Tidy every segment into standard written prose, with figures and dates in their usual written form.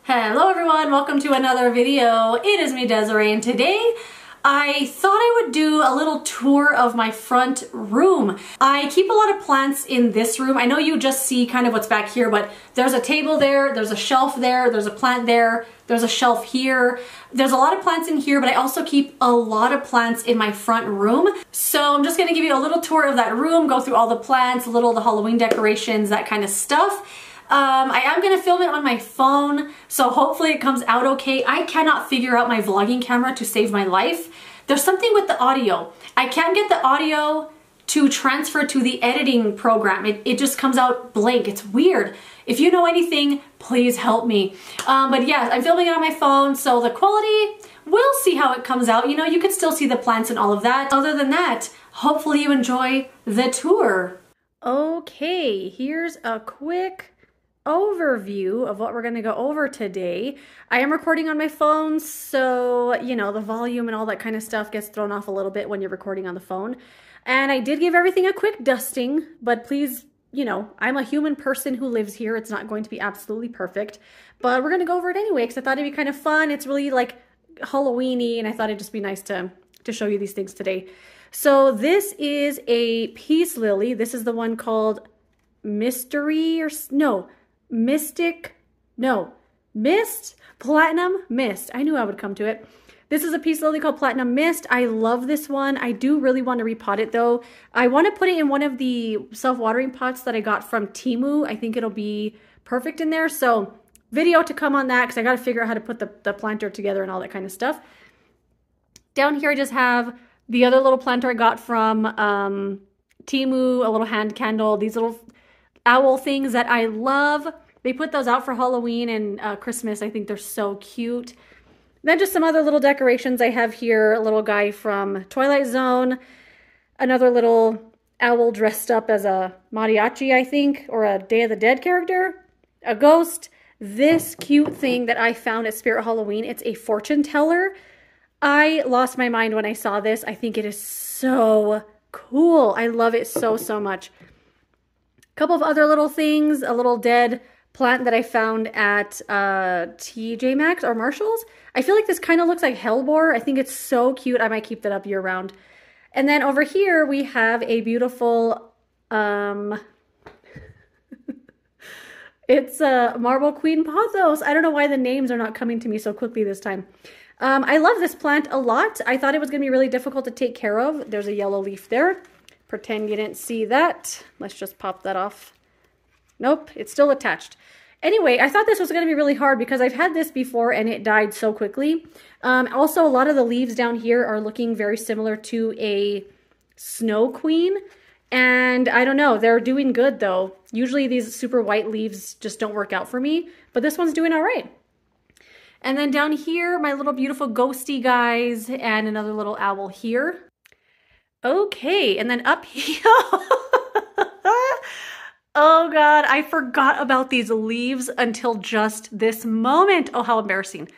Hello everyone, welcome to another video. It is me, Desiree, and today I thought I would do a little tour of my front room. I keep a lot of plants in this room. I know you just see kind of what's back here, but there's a table there, there's a shelf there, there's a plant there, there's a shelf here. There's a lot of plants in here, but I also keep a lot of plants in my front room. So I'm just gonna give you a little tour of that room, go through all the plants, the Halloween decorations, that kind of stuff. I am going to film it on my phone, so hopefully it comes out okay. I cannot figure out my vlogging camera to save my life. There's something with the audio. I can't get the audio to transfer to the editing program. It just comes out blank. It's weird. If you know anything, please help me. But yeah, I'm filming it on my phone, so the quality, we'll see how it comes out. You know, you can still see the plants and all of that. Other than that, hopefully you enjoy the tour. Okay, here's a quick overview of what we're going to go over today. I am recording on my phone, so you know the volume and all that kind of stuff gets thrown off a little bit when you're recording on the phone. And I did give everything a quick dusting, but please, you know, I'm a human person who lives here. It's not going to be absolutely perfect, but we're going to go over it anyway because I thought it'd be kind of fun. It's really like Halloween-y, and I thought it'd just be nice to show you these things today. So this is a peace lily. This is the one called Mystery or no. Mist? Platinum Mist. I knew I would come to it. This is a peace lily called Platinum Mist. I love this one. I do really want to repot it though. I want to put it in one of the self-watering pots that I got from Temu. I think it'll be perfect in there. So video to come on that because I got to figure out how to put the planter together and all that kind of stuff. Down here I just have the other little planter I got from Temu, a little hand candle, these little owl things that I love. They put those out for Halloween and Christmas. I think they're so cute. Then just some other little decorations I have here. A little guy from Twilight Zone. Another little owl dressed up as a mariachi, I think, or a Day of the Dead character. A ghost. This cute thing that I found at Spirit Halloween. It's a fortune teller. I lost my mind when I saw this. I think it is so cool. I love it so, so much. A couple of other little things. A little dead plant that I found at TJ Maxx or Marshall's. I feel like this kind of looks like hellebore. I think it's so cute. I might keep that up year round. And then over here we have a beautiful, it's a marble queen pothos. I don't know why the names are not coming to me so quickly this time. I love this plant a lot. I thought it was going to be really difficult to take care of. There's a yellow leaf there. Pretend you didn't see that. Let's just pop that off. Nope, it's still attached. Anyway, I thought this was going to be really hard because I've had this before and it died so quickly. Also, a lot of the leaves down here are looking very similar to a snow queen. And I don't know, they're doing good though. Usually these super white leaves just don't work out for me, but this one's doing all right. And then down here, my little beautiful ghosty guys and another little owl here. Okay, and then up here, oh God, I forgot about these leaves until just this moment. Oh, how embarrassing.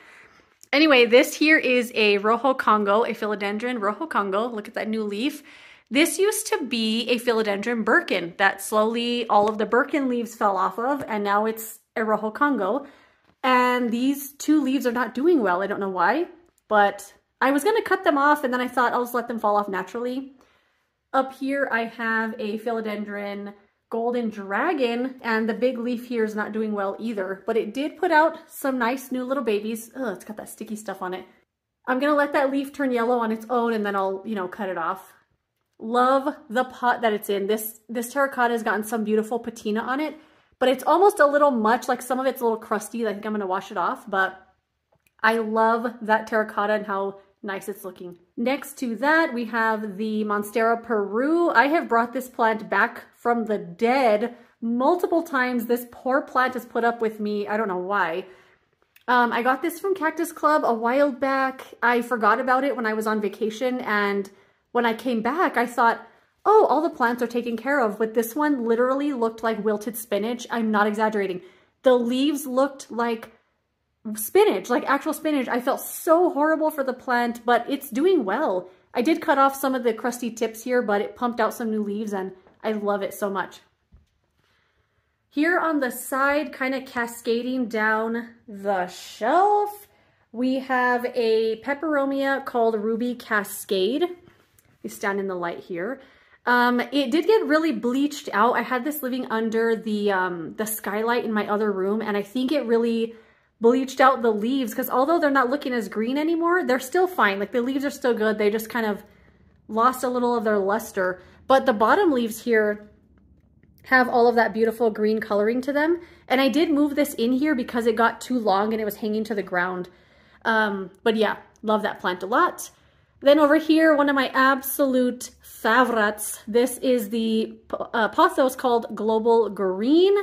Anyway, this here is a Rojo Congo, a philodendron Rojo Congo. Look at that new leaf. This used to be a philodendron Birkin that slowly all of the Birkin leaves fell off of, and now it's a Rojo Congo. And these two leaves are not doing well. I don't know why, but I was going to cut them off and then I thought I'll just let them fall off naturally. Up here I have a philodendron golden dragon, and the big leaf here is not doing well either, but it did put out some nice new little babies. Ugh, it's got that sticky stuff on it. I'm going to let that leaf turn yellow on its own and then I'll, you know, cut it off. Love the pot that it's in. This terracotta has gotten some beautiful patina on it, but it's almost a little much, like some of it's a little crusty. I think I'm going to wash it off, but I love that terracotta and how nice it's looking. Next to that, we have the Monstera Peru. I have brought this plant back from the dead multiple times. This poor plant has put up with me. I don't know why. I got this from Cactus Club a while back. I forgot about it when I was on vacation, and when I came back, I thought, oh, all the plants are taken care of, but this one literally looked like wilted spinach. I'm not exaggerating. The leaves looked like spinach, like actual spinach. I felt so horrible for the plant, but it's doing well. I did cut off some of the crusty tips here, but it pumped out some new leaves and I love it so much. Here on the side, kind of cascading down the shelf, we have a peperomia called Ruby Cascade. You stand in the light here. It did get really bleached out. I had this living under the skylight in my other room, and I think it really bleached out the leaves, because although they're not looking as green anymore, they're still fine. Like the leaves are still good. They just kind of lost a little of their luster. But the bottom leaves here have all of that beautiful green coloring to them. And I did move this in here because it got too long and it was hanging to the ground. But yeah, love that plant a lot. Then over here, one of my absolute favorites. This is the pothos called Global Green.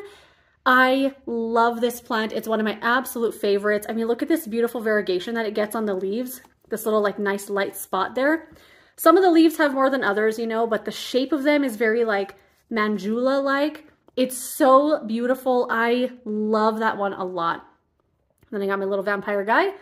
I love this plant. It's one of my absolute favorites. I mean, look at this beautiful variegation that it gets on the leaves. This little like nice light spot there. Some of the leaves have more than others, you know, but the shape of them is very like Manjula-like. It's so beautiful. I love that one a lot. Then I got my little vampire guy.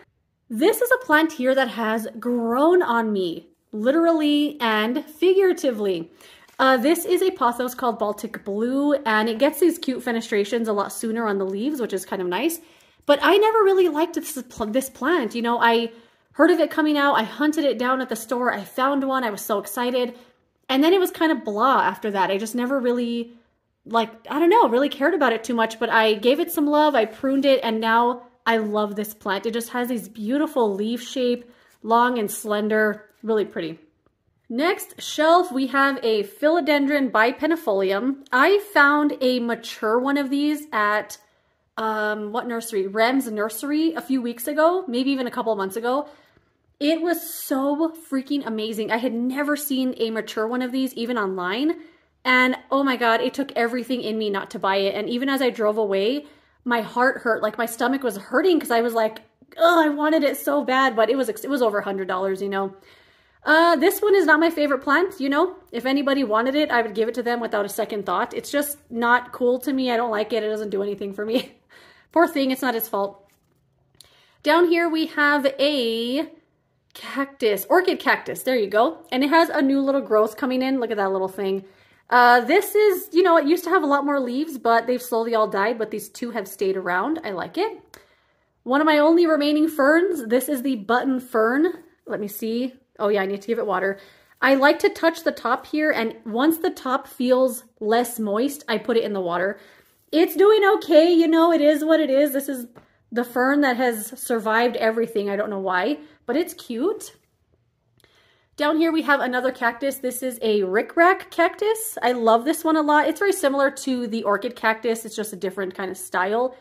This is a plant here that has grown on me, literally and figuratively. This is a pothos called Baltic Blue, and it gets these cute fenestrations a lot sooner on the leaves, which is kind of nice. But I never really liked this plant. You know, I heard of it coming out. I hunted it down at the store. I found one. I was so excited. And then it was kind of blah after that. I just never really, like, I don't know, really cared about it too much. But I gave it some love. I pruned it, and now I love this plant. It just has these beautiful leaf shape, long and slender, really pretty. Next shelf, we have a philodendron bipennifolium. I found a mature one of these at, what nursery? Rem's Nursery a few weeks ago, maybe even a couple of months ago. It was so freaking amazing. I had never seen a mature one of these, even online. And oh my God, it took everything in me not to buy it. And even as I drove away, my heart hurt. Like my stomach was hurting because I was like, oh, I wanted it so bad. But it was over $100, you know. This one is not my favorite plant, you know. If anybody wanted it, I would give it to them without a second thought. It's just not cool to me. I don't like it. It doesn't do anything for me. Poor thing, it's not its fault. Down here we have a cactus, orchid cactus. There you go. And it has a new little growth coming in. Look at that little thing. This is, you know, it used to have a lot more leaves, but they've slowly all died, but these two have stayed around. I like it. One of my only remaining ferns, this is the button fern. Let me see. Oh yeah, I need to give it water. I like to touch the top here, and once the top feels less moist, I put it in the water. It's doing okay, you know, it is what it is. This is the fern that has survived everything. I don't know why, but it's cute. Down here we have another cactus. This is a rickrack cactus. I love this one a lot. It's very similar to the orchid cactus. It's just a different kind of style.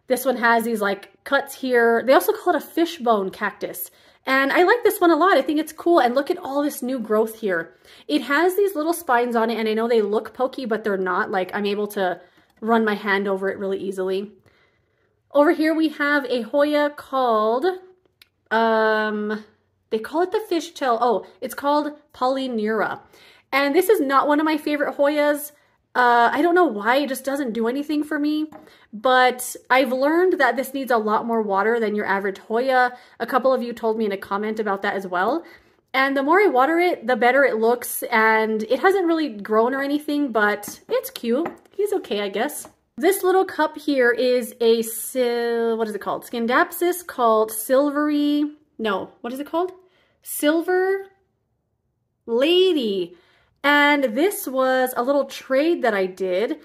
This one has these like cuts here. They also call it a fishbone cactus. And I like this one a lot. I think it's cool. And look at all this new growth here. It has these little spines on it, and I know they look pokey, but they're not. Like I'm able to run my hand over it really easily. Over here we have a Hoya called, they call it the fishtail. Oh, it's called Polynura. And this is not one of my favorite Hoyas. I don't know why, it just doesn't do anything for me. But I've learned that this needs a lot more water than your average Hoya. A couple of you told me in a comment about that as well. And the more I water it, the better it looks. And it hasn't really grown or anything, but it's cute. He's okay, I guess. This little cup here is a, what is it called? Scindapsis called Silvery, no, what is it called? Silver Lady. And this was a little trade that I did.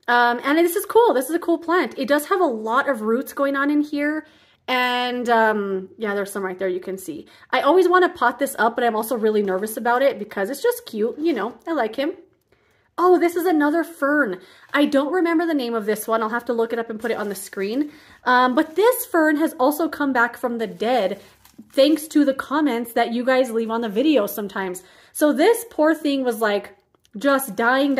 And this is cool. This is a cool plant. It does have a lot of roots going on in here. And yeah, there's some right there you can see. I always want to pot this up, but I'm also really nervous about it because it's just cute. You know, I like him. Oh, this is another fern. I don't remember the name of this one. I'll have to look it up and put it on the screen. But this fern has also come back from the dead thanks to the comments that you guys leave on the video sometimes. So this poor thing was like just dying.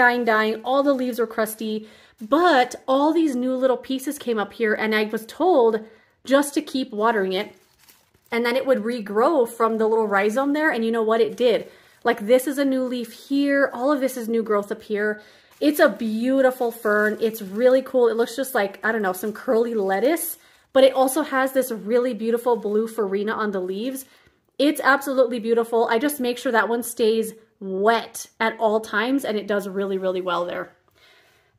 All the leaves were crusty, but all these new little pieces came up here, and I was told just to keep watering it, and then it would regrow from the little rhizome there. And you know what it did? Like this is a new leaf here. All of this is new growth up here. It's a beautiful fern. It's really cool. It looks just like, I don't know, some curly lettuce, but it also has this really beautiful blue farina on the leaves. It's absolutely beautiful. I just make sure that one stays wet at all times, and it does really, really well there.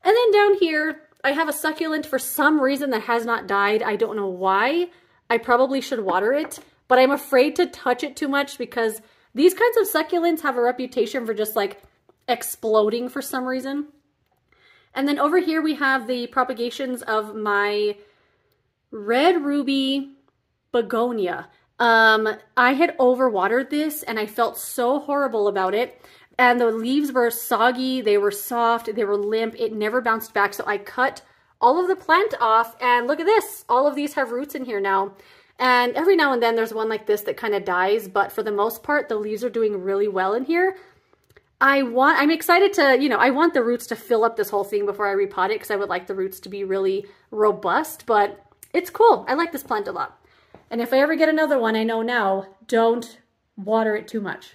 And then down here, I have a succulent for some reason that has not died. I don't know why. I probably should water it, but I'm afraid to touch it too much because these kinds of succulents have a reputation for just like exploding for some reason. And then over here we have the propagations of my red ruby begonia. I had overwatered this and I felt so horrible about it. And the leaves were soggy, they were soft, they were limp, it never bounced back. So I cut all of the plant off and look at this. All of these have roots in here now. And every now and then there's one like this that kind of dies, but for the most part, the leaves are doing really well in here. I'm excited to, you know, I want the roots to fill up this whole thing before I repot it because I would like the roots to be really robust, but it's cool. I like this plant a lot. And if I ever get another one, I know now, don't water it too much.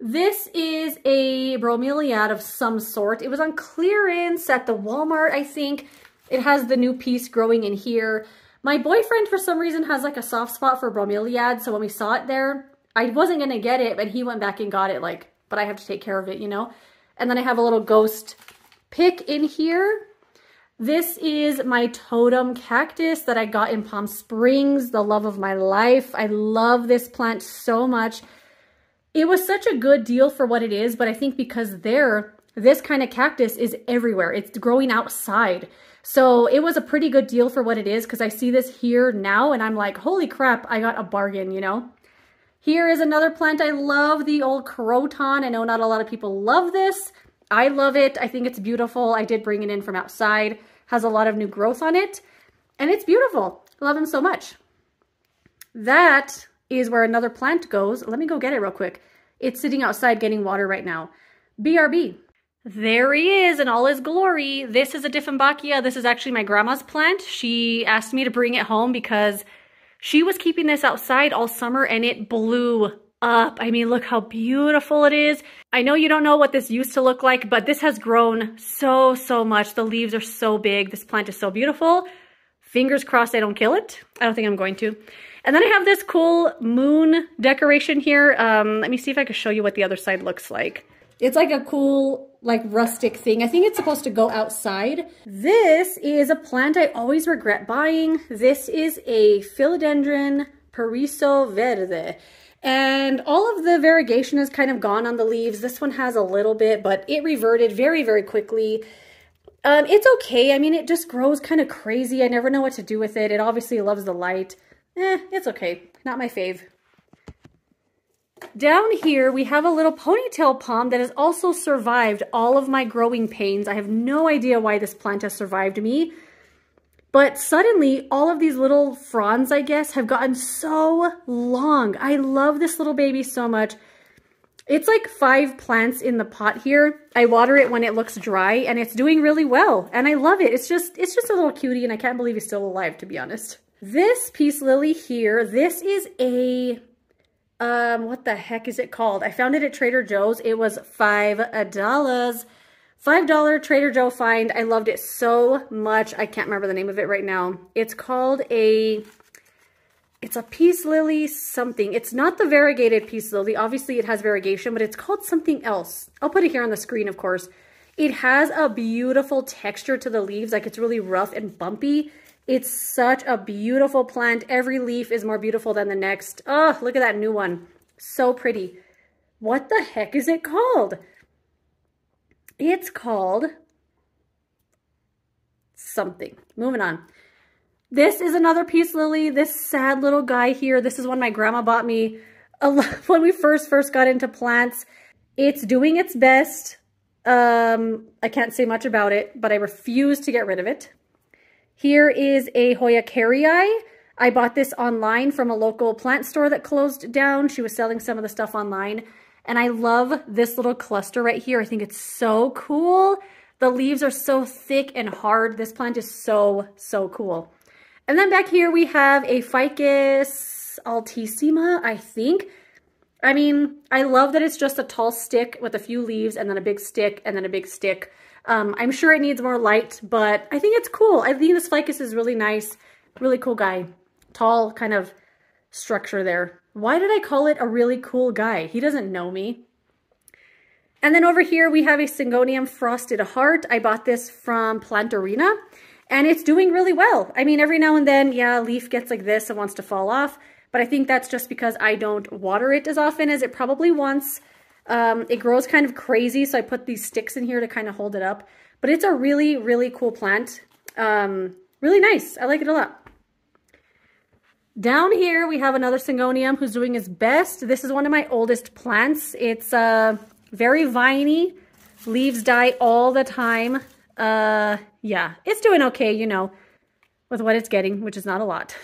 This is a bromeliad of some sort. It was on clearance at the Walmart, I think. It has the new piece growing in here. My boyfriend, for some reason, has like a soft spot for bromeliad, so when we saw it there, I wasn't gonna get it, but he went back and got it, like, but I have to take care of it, you know? And then I have a little ghost pick in here. This is my totem cactus that I got in Palm Springs, the love of my life. I love this plant so much. It was such a good deal for what it is, but I think because this kind of cactus is everywhere. It's growing outside. So it was a pretty good deal for what it is because I see this here now and I'm like, holy crap, I got a bargain, you know? Here is another plant I love, the old croton. I know not a lot of people love this. I love it. I think it's beautiful. I did bring it in from outside. Has a lot of new growth on it and it's beautiful. I love him so much. That is where another plant goes. Let me go get it real quick. It's sitting outside getting water right now. BRB. There he is in all his glory. This is a Dieffenbachia. This is actually my grandma's plant. She asked me to bring it home because she was keeping this outside all summer and it blew up. I mean, look how beautiful it is. I know you don't know what this used to look like, but this has grown so much. The leaves are so big. This plant is so beautiful. Fingers crossed I don't kill it. I don't think I'm going to. And then I have this cool moon decoration here. Let me see if I can show you what the other side looks like. It's like a cool, like rustic thing. I think it's supposed to go outside. This is a plant I always regret buying. This is a Philodendron Periso Verde. And all of the variegation is kind of gone on the leaves. This one has a little bit, but it reverted very quickly. It's okay. I mean, it just grows kind of crazy. I never know what to do with it. It obviously loves the light. It's okay. Not my fave. Down here, we have a little ponytail palm that has also survived all of my growing pains. I have no idea why this plant has survived me. But suddenly, all of these little fronds, I guess, have gotten so long. I love this little baby so much. It's like 5 plants in the pot here. I water it when it looks dry, and it's doing really well. And I love it. It's just a little cutie, and I can't believe he's still alive, to be honest. This peace lily here, this is a, what the heck is it called? I found it at Trader Joe's. It was $5. $5 Trader Joe find. I loved it so much. I can't remember the name of it right now. It's called it's a peace lily something. It's not the variegated peace lily. Obviously it has variegation, but it's called something else. I'll put it here on the screen, of course. It has a beautiful texture to the leaves. Like it's really rough and bumpy. It's such a beautiful plant. Every leaf is more beautiful than the next. Oh, look at that new one. So pretty. What the heck is it called? It's called something. Moving on. This is another peace lily. This sad little guy here. This is one my grandma bought me when we first got into plants. It's doing its best. I can't say much about it, but I refuse to get rid of it. Here is a Hoya carrii. I bought this online from a local plant store that closed down. She was selling some of the stuff online. And I love this little cluster right here. I think it's so cool. The leaves are so thick and hard. This plant is so cool. And then back here we have a Ficus altissima, I think. I mean, I love that it's just a tall stick with a few leaves and then a big stick and then a big stick. I'm sure it needs more light, but I think it's cool. I think this ficus is really nice. Really cool guy. Tall kind of structure there. Why did I call it a really cool guy? He doesn't know me. And then over here we have a Syngonium frosted heart. I bought this from Plant Arena. and it's doing really well. I mean, every now and then, yeah, a leaf gets like this and wants to fall off, but I think that's just because I don't water it as often as it probably wants. It grows kind of crazy, so I put these sticks in here to kind of hold it up. But it's a really, really cool plant. Really nice. I like it a lot. Down here, we have another Syngonium who's doing his best. This is one of my oldest plants. It's very viney. Leaves die all the time. Yeah, it's doing okay, you know, with what it's getting, which is not a lot.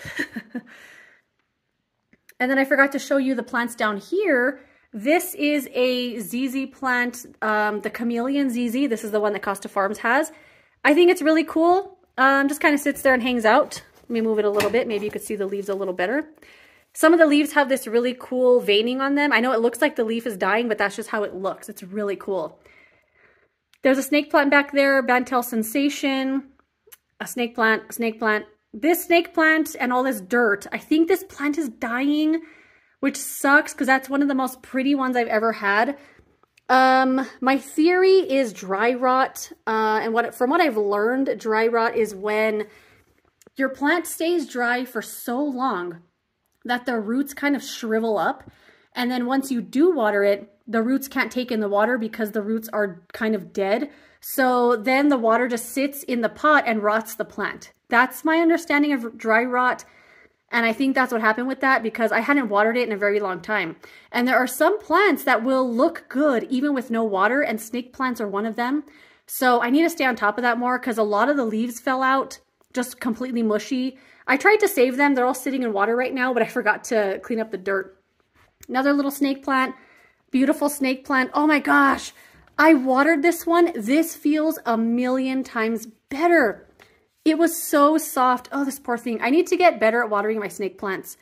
And then I forgot to show you the plants down here. This is a ZZ plant, the Chameleon ZZ. This is the one that Costa Farms has. I think it's really cool. Just kind of sits there and hangs out. Let me move it a little bit. Maybe you could see the leaves a little better. Some of the leaves have this really cool veining on them. I know it looks like the leaf is dying, but that's just how it looks. It's really cool. There's a snake plant back there, Bantel Sensation, a snake plant, a snake plant. This snake plant and all this dirt, I think this plant is dying, which sucks because that's one of the most pretty ones I've ever had. My theory is dry rot, and from what I've learned, dry rot is when your plant stays dry for so long that the roots kind of shrivel up, and then once you do water it, the roots can't take in the water because the roots are kind of dead. So then the water just sits in the pot and rots the plant. That's my understanding of dry rot. And I think that's what happened with that because I hadn't watered it in a very long time. And there are some plants that will look good even with no water, and snake plants are one of them. So I need to stay on top of that more because a lot of the leaves fell out, just completely mushy. I tried to save them. They're all sitting in water right now, but I forgot to clean up the dirt. Another little snake plant, beautiful snake plant. Oh my gosh, I watered this one. This feels a million times better. It was so soft. Oh, this poor thing. I need to get better at watering my snake plants.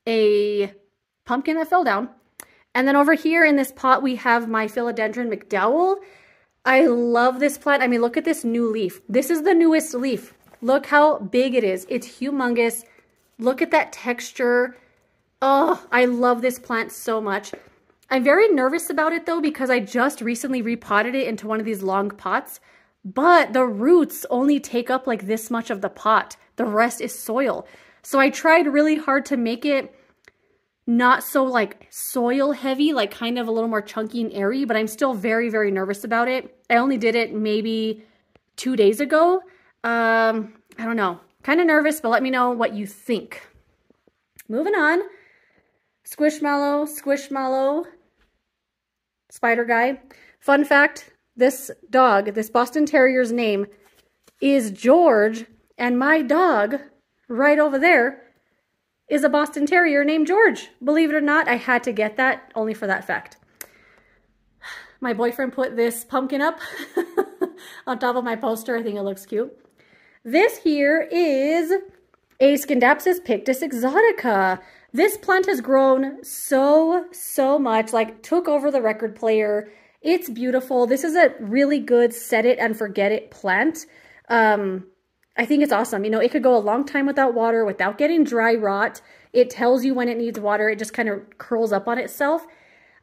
A pumpkin that fell down. And then over here in this pot, we have my Philodendron McDowell. I love this plant. I mean, look at this new leaf. This is the newest leaf. Look how big it is. It's humongous. Look at that texture. Oh, I love this plant so much. I'm very nervous about it though because I just recently repotted it into one of these long pots. But the roots only take up like this much of the pot. The rest is soil. So I tried really hard to make it not so like soil heavy, like kind of a little more chunky and airy, but I'm still very, very nervous about it. I only did it maybe 2 days ago. I don't know. Kind of nervous, but let me know what you think. Moving on. Squishmallow, Squishmallow, spider guy. Fun fact. This dog, this Boston Terrier's name is George, and my dog right over there is a Boston Terrier named George. Believe it or not, I had to get that only for that fact. My boyfriend put this pumpkin up on top of my poster. I think it looks cute. This here is a Scindapsis pictus exotica. This plant has grown so much, like took over the record player. It's beautiful. This is a really good set it and forget it plant. I think it's awesome. You know, it could go a long time without water, without getting dry rot. It tells you when it needs water. It just kind of curls up on itself.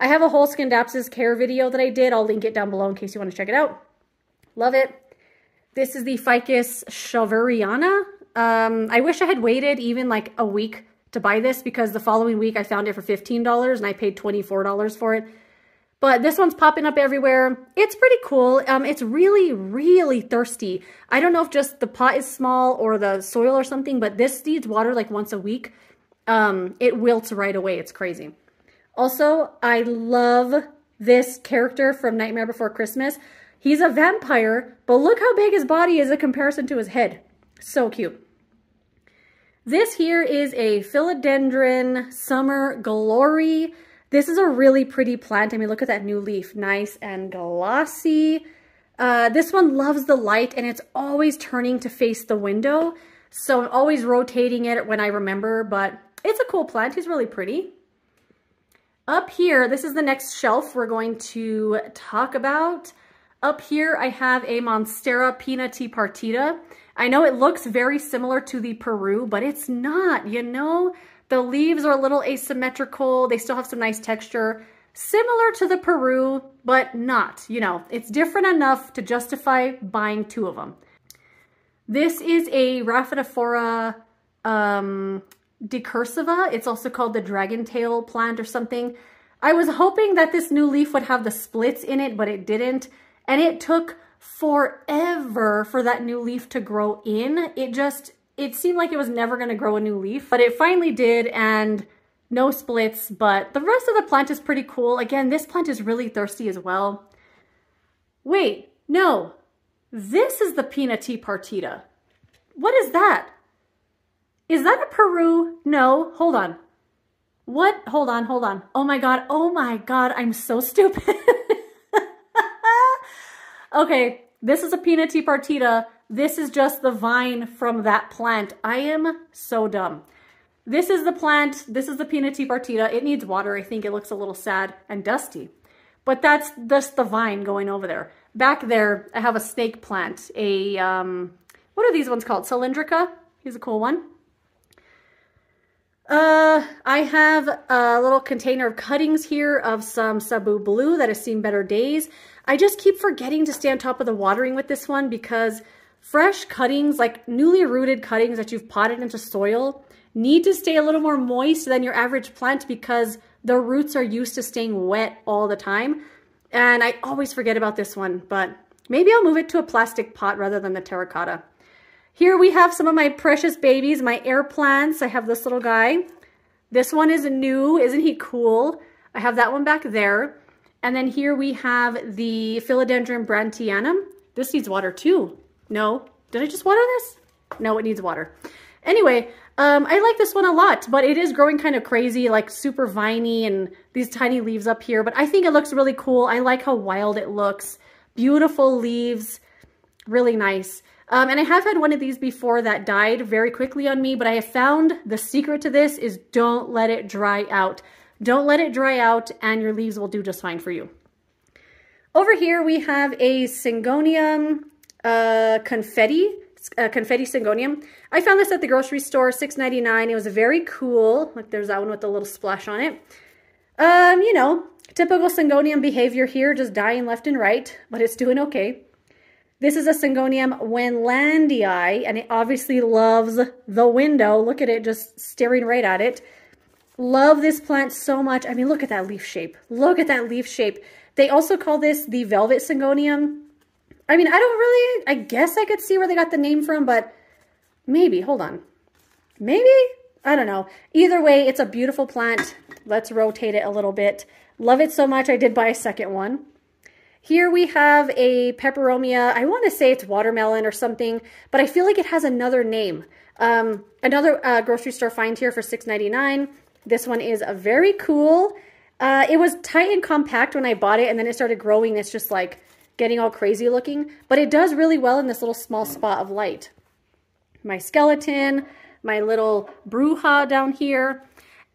I have a whole Scindapsis care video that I did. I'll link it down below in case you want to check it out. Love it. This is the Ficus shaveriana. I wish I had waited even like a week to buy this because the following week I found it for $15 and I paid $24 for it. But this one's popping up everywhere. It's pretty cool. It's really, really thirsty. I don't know if just the pot is small or the soil or something, but this needs water like once a week. It wilts right away. It's crazy. Also, I love this character from Nightmare Before Christmas. He's a vampire, but look how big his body is in comparison to his head. So cute. This here is a Philodendron Summer Glory. This is a really pretty plant. I mean, look at that new leaf. Nice and glossy. This one loves the light and it's always turning to face the window. So I'm always rotating it when I remember, but it's a cool plant. He's really pretty. Up here, this is the next shelf we're going to talk about. Up here, I have a Monstera Pinati Partita. I know it looks very similar to the Peru, but it's not, you know? The leaves are a little asymmetrical. They still have some nice texture. Similar to the Peru, but not, you know. It's different enough to justify buying 2 of them. This is a Rhaphidophora decursiva. It's also called the dragon tail plant or something. I was hoping that this new leaf would have the splits in it, but it didn't. And it took forever for that new leaf to grow in. It seemed like it was never going to grow a new leaf, but it finally did, and no splits. But the rest of the plant is pretty cool. Again, this plant is really thirsty as well. Wait, no. This is the Pinati partita. What is that? Is that a Peru? No, hold on. What? Hold on, hold on. Oh my God, I'm so stupid. Okay, this is a Pinati partita. This is just the vine from that plant. I am so dumb. This is the plant. This is the Pinati partita. It needs water. I think it looks a little sad and dusty. But that's just the vine going over there. Back there, I have a snake plant. What are these ones called? Cylindrica. Here's a cool one. I have a little container of cuttings here of some Cebu Blue that has seen better days. I just keep forgetting to stay on top of the watering with this one because fresh cuttings, like newly rooted cuttings that you've potted into soil, need to stay a little more moist than your average plant because the roots are used to staying wet all the time. And I always forget about this one, but maybe I'll move it to a plastic pot rather than the terracotta. Here we have some of my precious babies, my air plants. I have this little guy. This one is new. Isn't he cool? I have that one back there. And then here we have the Philodendron brantianum. This needs water too. No, did I just water this? No, it needs water. Anyway, I like this one a lot, but it is growing kind of crazy, like super viney and these tiny leaves up here. But I think it looks really cool. I like how wild it looks. Beautiful leaves, really nice. And I have had one of these before that died very quickly on me, but I have found the secret to this is don't let it dry out. Don't let it dry out and your leaves will do just fine for you. Over here we have a Syngonium confetti Syngonium. I found this at the grocery store, $6.99. It was very cool. Like there's that one with the little splash on it. You know, typical Syngonium behavior here, just dying left and right, but it's doing okay. This is a Syngonium Wendlandii, and it obviously loves the window. Look at it, just staring right at it. Love this plant so much. I mean, look at that leaf shape. Look at that leaf shape. They also call this the Velvet Syngonium. I mean, I guess I could see where they got the name from, but maybe, hold on. Maybe? I don't know. Either way, it's a beautiful plant. Let's rotate it a little bit. Love it so much, I did buy a second one. Here we have a peperomia. I want to say it's watermelon or something, but I feel like it has another name. Another grocery store find here for $6.99. This one is very cool. It was tight and compact when I bought it, and then it started growing. It's just like getting all crazy looking, but it does really well in this little small spot of light. My skeleton, my little bruja down here,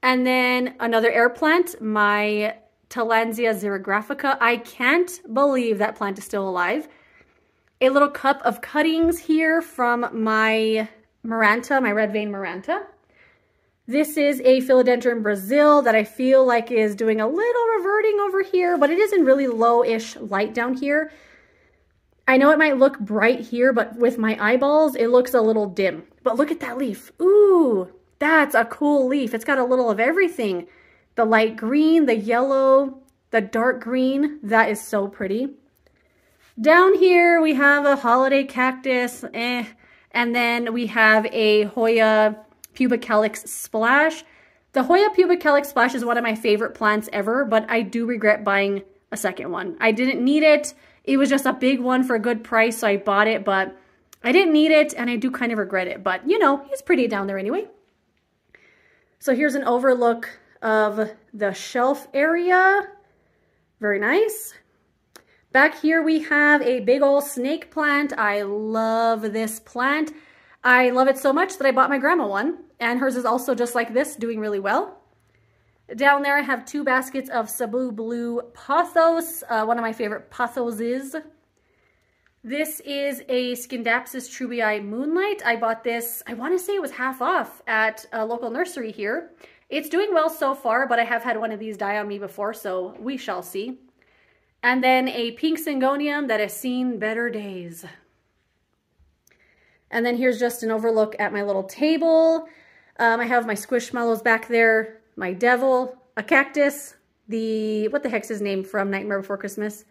and then another air plant, my Tillandsia xerographica. I can't believe that plant is still alive. A little cup of cuttings here from my Maranta, my red vein Maranta. This is a Philodendron Brazil that I feel like is doing a little reverting over here, but it is in really low-ish light down here. I know it might look bright here, but with my eyeballs, it looks a little dim. But look at that leaf. Ooh, that's a cool leaf. It's got a little of everything. The light green, the yellow, the dark green. That is so pretty. Down here, we have a holiday cactus, and then we have a Hoya pubicalyx splash. The Hoya pubicalyx splash is one of my favorite plants ever, but I do regret buying a second one. I didn't need it. It was just a big one for a good price, so I bought it, but I didn't need it, and I do kind of regret it. But, you know, it's pretty down there anyway. So here's an overlook of the shelf area. Very nice. Back here we have a big old snake plant. I love this plant. I love it so much that I bought my grandma one, and hers is also just like this, doing really well. Down there I have two baskets of Cebu Blue pothos, one of my favorite pothoses. This is a Scindapsis trubii Moonlight. I bought this, I want to say it was half off at a local nursery here. It's doing well so far, but I have had one of these die on me before, so we shall see. And then a pink Syngonium that has seen better days. And then here's just an overlook at my little table. I have my squishmallows back there, my devil, a cactus, what the heck's his name from Nightmare Before Christmas?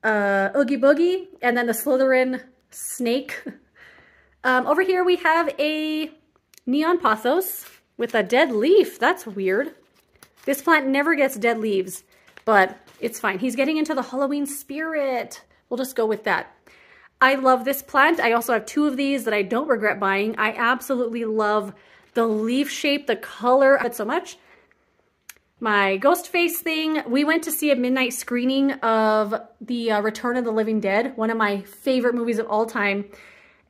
Oogie Boogie, and then the Slytherin snake. Over here we have a neon pothos with a dead leaf. That's weird. This plant never gets dead leaves, but it's fine. He's getting into the Halloween spirit. We'll just go with that. I love this plant. I also have 2 of these that I don't regret buying. I absolutely love the leaf shape, the color of it so much. My ghost face thing. We went to see a midnight screening of the Return of the Living Dead, one of my favorite movies of all time.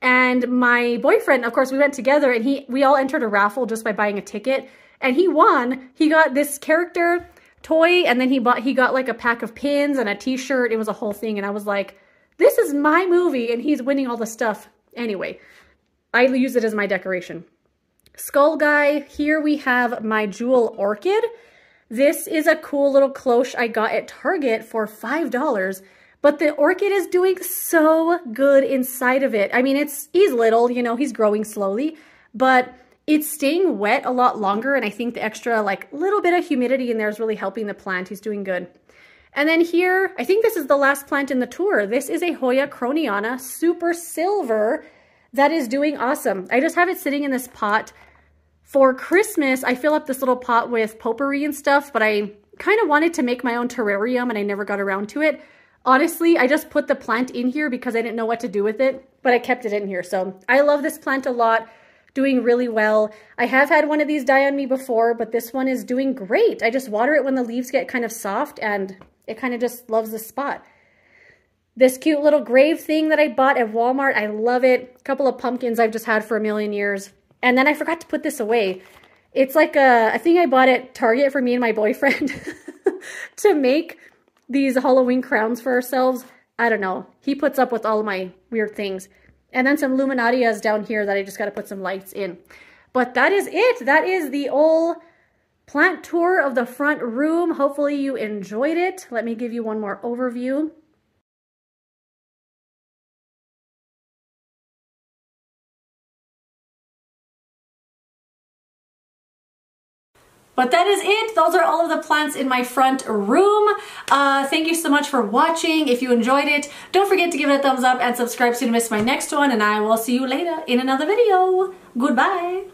And my boyfriend, of course, we went together, and we all entered a raffle just by buying a ticket. And he won. He got this character toy, and then he got like a pack of pins and a t-shirt. It was a whole thing, and I was like, this is my movie, and he's winning all the stuff. Anyway, I use it as my decoration. Skull guy. Here we have my jewel orchid. This is a cool little cloche I got at Target for $5, but the orchid is doing so good inside of it. I mean, he's little, you know, he's growing slowly, but it's staying wet a lot longer, and I think the extra, like, little bit of humidity in there is really helping the plant. He's doing good. And then here, I think this is the last plant in the tour. This is a Hoya croniana, super silver, that is doing awesome. I just have it sitting in this pot. For Christmas, I fill up this little pot with potpourri and stuff, but I kind of wanted to make my own terrarium, and I never got around to it. Honestly, I just put the plant in here because I didn't know what to do with it, but I kept it in here. So I love this plant a lot, doing really well. I have had one of these die on me before, but this one is doing great. I just water it when the leaves get kind of soft, and it kind of just loves the spot. This cute little grave thing that I bought at Walmart, I love it. A couple of pumpkins I've just had for a million years. And then I forgot to put this away. It's like a thing I bought at Target for me and my boyfriend to make these Halloween crowns for ourselves. I don't know. He puts up with all of my weird things. And then some luminarias down here that I just got to put some lights in. But that is it. That is the old plant tour of the front room. Hopefully you enjoyed it. Let me give you one more overview. But that is it. Those are all of the plants in my front room. Thank you so much for watching. If you enjoyed it, don't forget to give it a thumbs up and subscribe so you don't miss my next one. And I will see you later in another video. Goodbye.